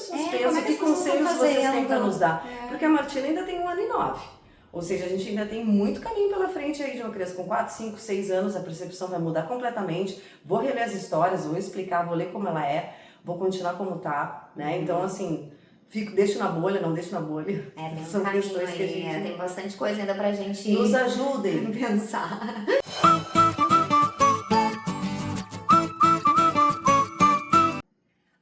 pessoas como pensam, é que que as pessoas estão conselhos vocês têm fazendo? para nos dar. Porque a Martina ainda tem 1 ano e 9. Ou seja, a gente ainda tem muito caminho pela frente aí de uma criança com 4, 5, 6 anos, a percepção vai mudar completamente. Vou reler as histórias, vou explicar, vou ler como ela é, vou continuar como tá, né? Então, assim, deixo na bolha, não deixo na bolha. Tem um São caminho questões que a aí, gente... tem bastante coisa ainda pra gente Nos ajudem. pensar.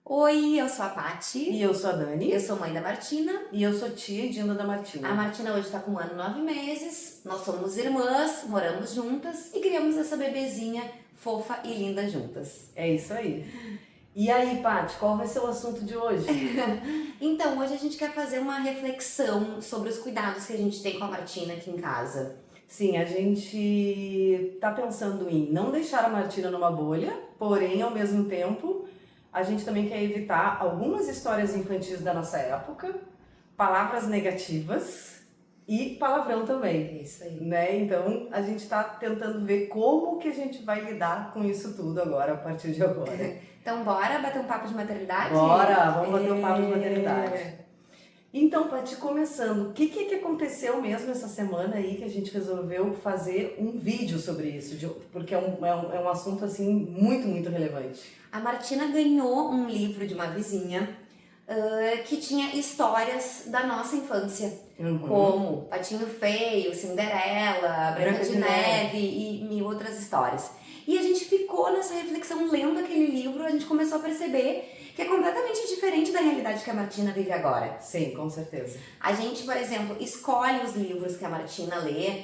Oi, eu sou a Paty. E eu sou a Dani. Eu sou mãe da Martina. E eu sou tia e Dinda da Martina. A Martina hoje tá com 1 ano e 9 meses. Nós somos irmãs, moramos juntas e criamos essa bebezinha fofa e linda juntas. É isso aí. E aí, Paty, qual vai ser o assunto de hoje? Então, hoje a gente quer fazer uma reflexão sobre os cuidados que a gente tem com a Martina aqui em casa. Sim, a gente tá pensando em não deixar a Martina numa bolha, porém, ao mesmo tempo, a gente também quer evitar algumas histórias infantis da nossa época, palavras negativas e palavrão também. É isso aí. Né? Então, a gente tá tentando ver como que a gente vai lidar com isso tudo agora, a partir de agora. Então, bora bater um papo de maternidade? Bora, vamos bater um papo de maternidade. Então, Paty, começando, o que aconteceu mesmo essa semana aí que a gente resolveu fazer um vídeo sobre isso? Porque é um assunto, assim, muito, muito relevante. A Martina ganhou um livro de uma vizinha que tinha histórias da nossa infância, como Patinho Feio, Cinderela, Branca de Neve e mil outras histórias. E a gente ficou nessa reflexão lendo aquele livro, a gente começou a perceber que é completamente diferente da realidade que a Martina vive agora. Sim, com certeza. A gente, por exemplo, escolhe os livros que a Martina lê,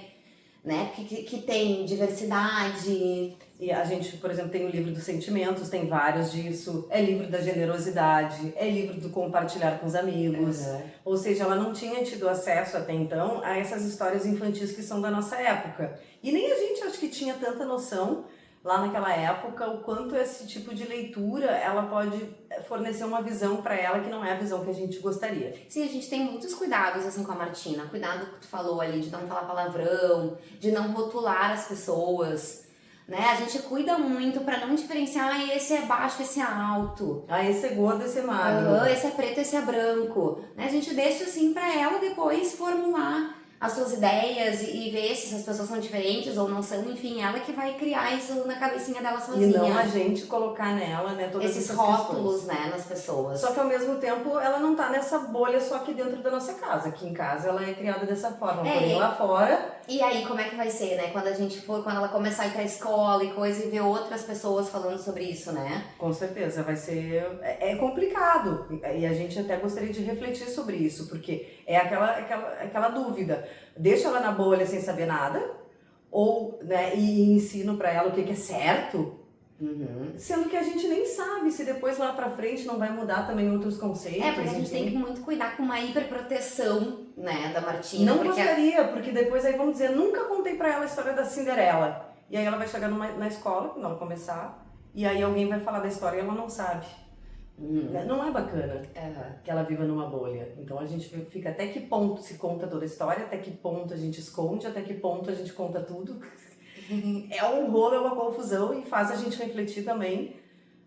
né, que tem diversidade. E a gente, por exemplo, tem o livro dos sentimentos, tem vários disso, é livro da generosidade, é livro do compartilhar com os amigos. Ou seja, ela não tinha tido acesso até então a essas histórias infantis que são da nossa época. E nem a gente acho que tinha tanta noção lá naquela época o quanto esse tipo de leitura ela pode fornecer uma visão para ela que não é a visão que a gente gostaria. Sim, a gente tem muitos cuidados assim com a Martina. Cuidado que tu falou ali de não falar palavrão, de não rotular as pessoas, né? A gente cuida muito para não diferenciar esse é baixo, esse é alto. Esse é gordo, esse é magro. Esse é preto, esse é branco. Né? A gente deixa assim para ela depois formular as suas ideias e ver se as pessoas são diferentes ou não são, enfim, ela que vai criar isso na cabecinha dela sozinha. E não a gente colocar nela, né, todas esses essas rótulos, questões, né, nas pessoas. Só que ao mesmo tempo ela não tá nessa bolha só aqui dentro da nossa casa. Aqui em casa ela é criada dessa forma, porém lá fora... E aí, como é que vai ser, né, quando ela começar a ir pra escola e coisa e ver outras pessoas falando sobre isso, né? Com certeza, vai ser... É complicado. E a gente até gostaria de refletir sobre isso, porque é aquela dúvida. Deixa ela na bolha sem saber nada, ou, né, e ensino pra ela o que é certo, sendo que a gente nem sabe se depois lá pra frente não vai mudar também outros conceitos. Porque a gente tem que muito cuidar com uma hiperproteção, né, da Martina. Não gostaria, porque depois aí vamos dizer, nunca contei pra ela a história da Cinderela. E aí ela vai chegar na escola, quando ela começar, e aí alguém vai falar da história e ela não sabe. Não é bacana que ela viva numa bolha. Então a gente fica até que ponto se conta toda a história, até que ponto a gente esconde, até que ponto a gente conta tudo. É um rolo, é uma confusão e faz a gente refletir também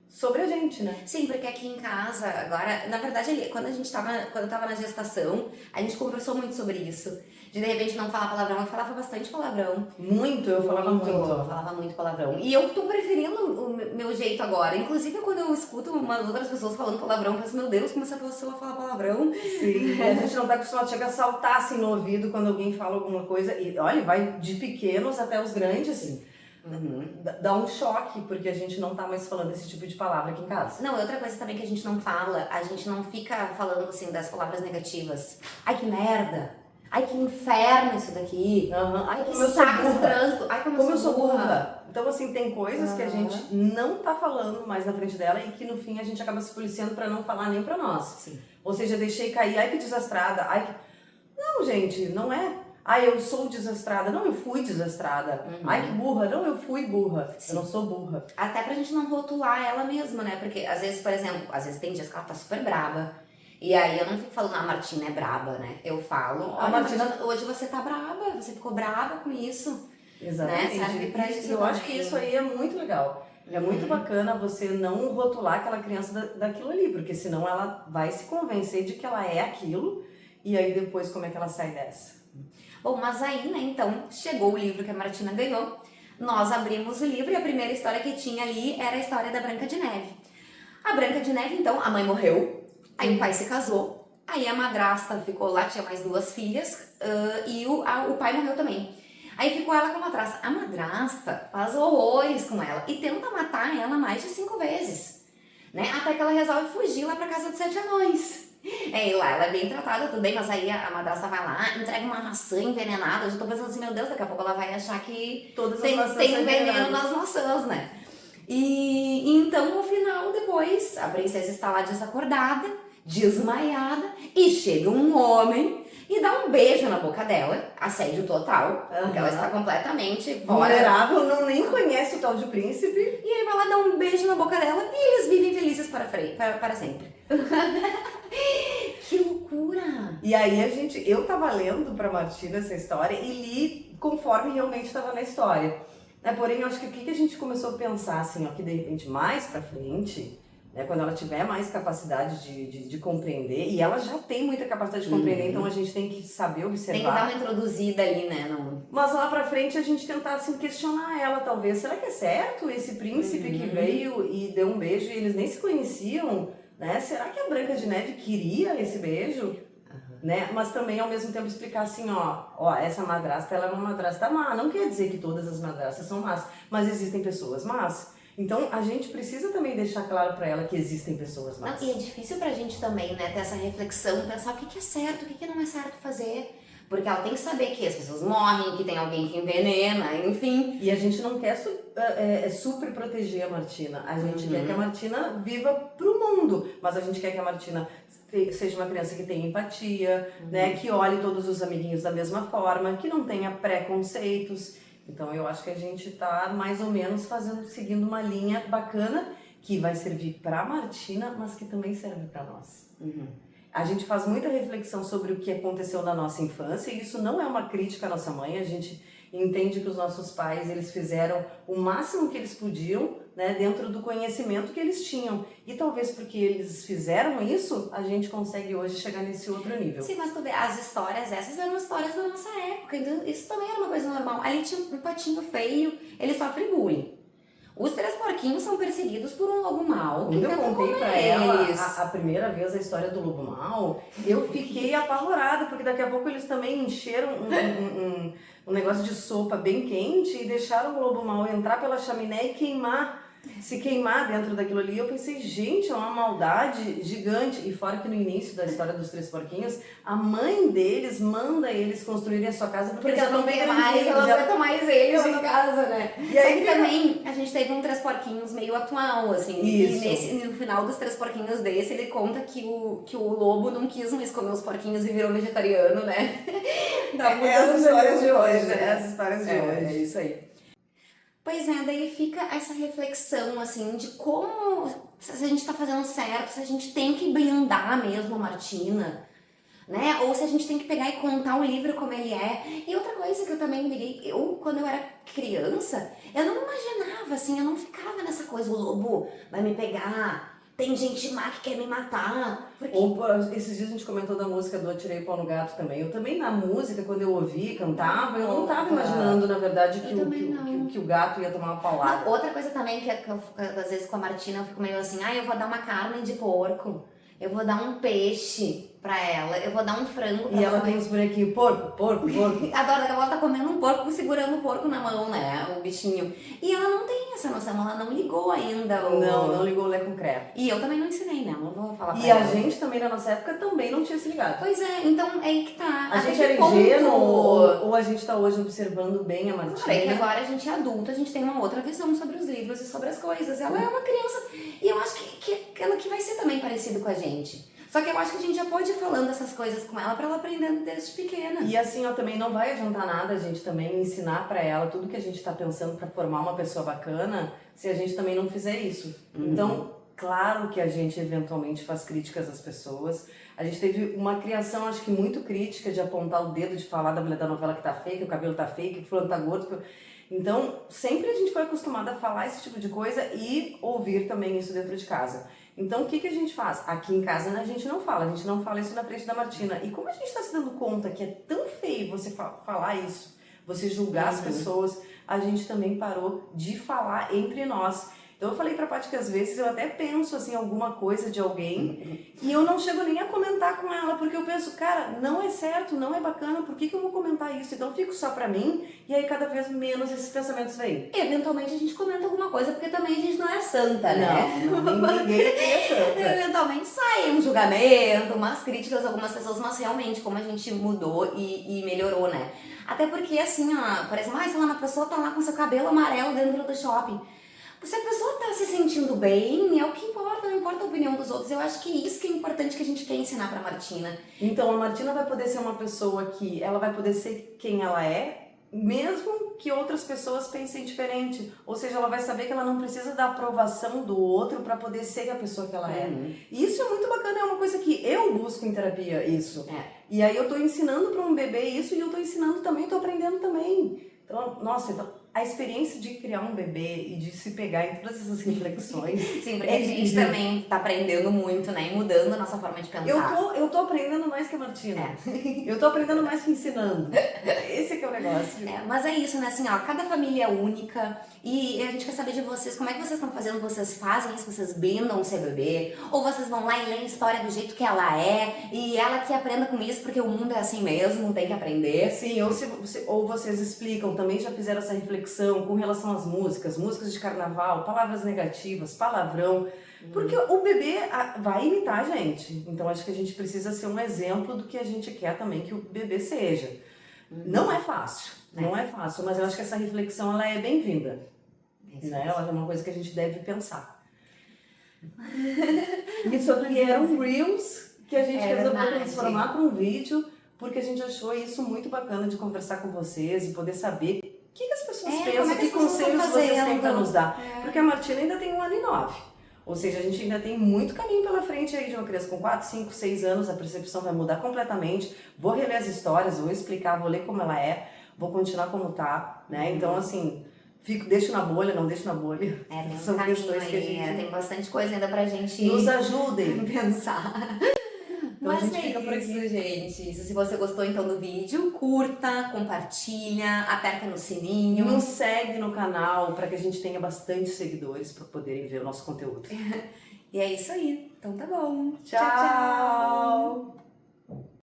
sobre a gente, né? Sim, porque aqui em casa, agora, na verdade, quando eu tava na gestação, a gente conversou muito sobre isso. De repente não falar palavrão, eu falava bastante palavrão. Eu falava muito. Eu falava muito palavrão. E eu tô preferindo o meu jeito agora. Inclusive, quando eu escuto umas outras pessoas falando palavrão, eu penso, meu Deus, como essa pessoa fala palavrão. Sim, a gente não tá acostumado, chega a saltar assim no ouvido quando alguém fala alguma coisa. E olha, vai de pequenos até os grandes, assim. Dá um choque, porque a gente não tá mais falando esse tipo de palavra aqui em casa. Não, outra coisa também que a gente não fala, a gente não fica falando assim das palavras negativas. Ai, que merda! Ai, que inferno isso daqui! Ai, que saco esse trânsito! Ai, como eu sou burra! Então, assim, tem coisas que a gente não tá falando mais na frente dela e que no fim a gente acaba se policiando pra não falar nem pra nós. Sim. Ou seja, deixei cair, ai que desastrada, ai que... Não, gente, não é... Ai, eu sou desastrada. Não, eu fui desastrada. Ai, que burra. Não, eu fui burra. Sim. Eu não sou burra. Até pra gente não rotular ela mesma, né? Porque às vezes, por exemplo, às vezes tem dias que ela tá super braba. E aí eu não fico falando, a Martina é braba, né? Eu falo, olha, Martina, hoje você tá braba, você ficou braba com isso. Exatamente. Né? Serve pra isso eu também. acho que isso aí é muito legal. É muito bacana você não rotular aquela criança daquilo ali, porque senão ela vai se convencer de que ela é aquilo, e aí depois como é que ela sai dessa? Bom, mas aí, né, então, chegou o livro que a Martina ganhou, nós abrimos o livro e a primeira história que tinha ali era a história da Branca de Neve. A Branca de Neve, então, a mãe morreu, aí o pai se casou, aí a madrasta ficou lá, tinha mais 2 filhas, e o pai morreu também. Aí ficou ela com a madrasta. A madrasta faz horrores com ela e tenta matar ela mais de 5 vezes, né? Até que ela resolve fugir lá pra casa dos 7 anões. E lá ela é bem tratada, tudo bem, mas aí a madrasta vai lá, entrega uma maçã envenenada. Eu já tô pensando assim, meu Deus, daqui a pouco ela vai achar que Todas tem veneno nas maçãs, né? E então, no final, depois, a princesa está lá desacordada, desmaiada, e chega um homem e dá um beijo na boca dela, assédio total, porque ela está completamente vulnerável, não nem conhece o tal de príncipe. E aí vai lá dar um beijo na boca dela e eles vivem felizes para sempre. Que loucura! E aí eu tava lendo pra Martina essa história e li conforme realmente estava na história. Porém, eu acho que o que a gente começou a pensar, assim, ó, que de repente mais pra frente, né, quando ela tiver mais capacidade de compreender, e ela já tem muita capacidade de compreender, então a gente tem que saber observar. Tem que dar uma introduzida ali, né? Mas lá pra frente a gente tentar, assim, questionar ela, talvez. Será que é certo esse príncipe que veio e deu um beijo e eles nem se conheciam, né? Será que a Branca de Neve queria esse beijo? Né? Mas também ao mesmo tempo explicar assim, ó, essa madrasta, ela é uma madrasta má, não quer dizer que todas as madrastas são más, mas existem pessoas más. Então a gente precisa também deixar claro pra ela que existem pessoas más. Não, e é difícil pra gente também, né, ter essa reflexão, pensar o que é certo, o que não é certo fazer. Porque ela tem que saber que as pessoas morrem, que tem alguém que envenena, enfim. E a gente não quer super proteger a Martina. A gente quer que a Martina viva pro mundo. Mas a gente quer que a Martina seja uma criança que tenha empatia, né? Que olhe todos os amiguinhos da mesma forma, que não tenha preconceitos. Então eu acho que a gente tá mais ou menos seguindo uma linha bacana que vai servir pra Martina, mas que também serve pra nós. A gente faz muita reflexão sobre o que aconteceu na nossa infância e isso não é uma crítica à nossa mãe. A gente entende que os nossos pais, eles fizeram o máximo que eles podiam, né, dentro do conhecimento que eles tinham. E talvez porque eles fizeram isso, a gente consegue hoje chegar nesse outro nível. Sim, mas tu vê, as histórias, essas eram histórias da nossa época, então isso também era uma coisa normal. Ali tinha um patinho feio, ele sofre bullying. Os 3 porquinhos são perseguidos por um lobo mau. Quando eu contei pra ela a primeira vez a história do lobo mau, eu fiquei apavorada, porque daqui a pouco eles também encheram um negócio de sopa bem quente e deixaram o lobo mau entrar pela chaminé e se queimar dentro daquilo ali. Eu pensei, gente, é uma maldade gigante. E fora que no início da história dos 3 porquinhos, a mãe deles manda eles construírem a sua casa porque eles já não tem mais, ela já aguenta mais eles em casa, né? E aí também a gente teve um 3 porquinhos meio atual, assim. Isso. E no final dos 3 porquinhos desse, ele conta que o lobo não quis mais comer os porquinhos e virou vegetariano, né? As histórias de hoje, né? As histórias de hoje. É isso aí. Pois é, daí fica essa reflexão, assim, de como, se a gente tá fazendo certo, se a gente tem que blindar mesmo a Martina, né? Ou se a gente tem que pegar e contar o livro como ele é. E outra coisa que eu também me liguei, quando eu era criança, eu não imaginava, assim, eu não ficava nessa coisa, o lobo vai me pegar, tem gente má que quer me matar. Porque... Ou esses dias a gente comentou da música do Atirei o Pau no Gato também. Eu também na música, quando eu ouvi, cantava, eu não tava imaginando, na verdade, que o gato ia tomar uma paulada. Não, outra coisa também que eu, às vezes com a Martina eu fico meio assim, eu vou dar uma carne de porco, eu vou dar um peixe pra ela, eu vou dar um frango pra ela. E ela tem uns bonequinhos, porco. Adoro, ela tá comendo um porco, segurando o porco na mão, né, o bichinho. E ela não tem essa noção, ela não ligou ainda. Não ligou o Lé com Cré. E eu também não ensinei, né, não vou falar pra ela. E a gente também, na nossa época, também não tinha se ligado. Pois é, então é aí que tá. A gente era ingênuo ou a gente tá hoje observando bem a Martina? É que agora a gente é adulta, a gente tem uma outra visão sobre os livros e sobre as coisas. Ela é uma criança e eu acho que ela que vai ser também parecido com a gente. Só que eu acho que a gente já pode ir falando essas coisas com ela pra ela aprendendo desde pequena. E assim, também não vai adiantar nada a gente também ensinar pra ela tudo que a gente tá pensando pra formar uma pessoa bacana se a gente também não fizer isso. Então, claro que a gente eventualmente faz críticas às pessoas. A gente teve uma criação, acho que muito crítica, de apontar o dedo, de falar da mulher da novela que tá feia, que o cabelo tá feio, que o fulano tá gordo. Então, sempre a gente foi acostumada a falar esse tipo de coisa e ouvir também isso dentro de casa. Então, o que, que a gente faz? Aqui em casa a gente não fala isso na frente da Martina. E como a gente está se dando conta que é tão feio você falar isso, você julgar as pessoas, a gente também parou de falar entre nós. Então eu falei pra Paty que às vezes eu até penso assim alguma coisa de alguém e eu não chego nem a comentar com ela, porque eu penso, cara, não é certo, não é bacana, por que eu vou comentar isso? Então eu fico só pra mim e aí cada vez menos esses pensamentos vêm. Eventualmente a gente comenta alguma coisa, porque também a gente não é santa, né? Ninguém aqui é santa. Eventualmente sai um julgamento, umas críticas a algumas pessoas, mas realmente como a gente mudou e melhorou, né? Até porque assim, ó, por exemplo, sei lá, uma pessoa tá lá com seu cabelo amarelo dentro do shopping. Se a pessoa tá se sentindo bem, é o que importa, não importa a opinião dos outros. Eu acho que isso que é importante que a gente quer ensinar pra Martina. Então a Martina vai poder ser uma pessoa que ela vai poder ser quem ela é, mesmo que outras pessoas pensem diferente. Ou seja, ela vai saber que ela não precisa da aprovação do outro para poder ser a pessoa que ela é. E isso é muito bacana, é uma coisa que eu busco em terapia, isso. E aí eu tô ensinando para um bebê isso e eu tô ensinando também, tô aprendendo também. Então, nossa, a experiência de criar um bebê e de se pegar em todas essas reflexões. Sim, porque a gente também tá aprendendo muito, né? E mudando a nossa forma de pensar. Eu tô aprendendo mais que a Martina. Eu tô aprendendo mais que ensinando. Esse que é o negócio. Mas é isso, né? Assim, ó, cada família é única e a gente quer saber de vocês, como é que vocês estão fazendo? Vocês fazem isso? Vocês blindam o seu bebê? Ou vocês vão lá e leem a história do jeito que ela é e ela que aprenda com isso, porque o mundo é assim mesmo, tem que aprender? Sim, ou vocês explicam, também já fizeram essa reflexão com relação às músicas de carnaval, palavras negativas, palavrão, porque o bebê vai imitar a gente, então acho que a gente precisa ser um exemplo do que a gente quer também que o bebê seja. Não é fácil, não é fácil, mas eu acho que essa reflexão ela é bem-vinda, né? Ela é uma coisa que a gente deve pensar. Isso aqui eram Reels que a gente resolveu transformar para um vídeo, porque a gente achou isso muito bacana de conversar com vocês e poder saber o que as pessoas pensam, que conselhos vocês têm para nos dar. Porque a Martina ainda tem 1 ano e 9. Ou seja, a gente ainda tem muito caminho pela frente aí de uma criança com 4, 5, 6 anos, a percepção vai mudar completamente. Vou reler as histórias, vou explicar, vou ler como ela é, vou continuar como tá, né? Então, assim, deixo na bolha, não deixo na bolha. Tem São questões que a gente... tem bastante coisa ainda pra gente... Nos ajudem a pensar. Então mas a gente é isso, gente. Se você gostou então do vídeo, curta, compartilha, aperta no sininho. Nos segue no canal para que a gente tenha bastante seguidores para poderem ver o nosso conteúdo. E é isso aí. Então tá bom. Tchau!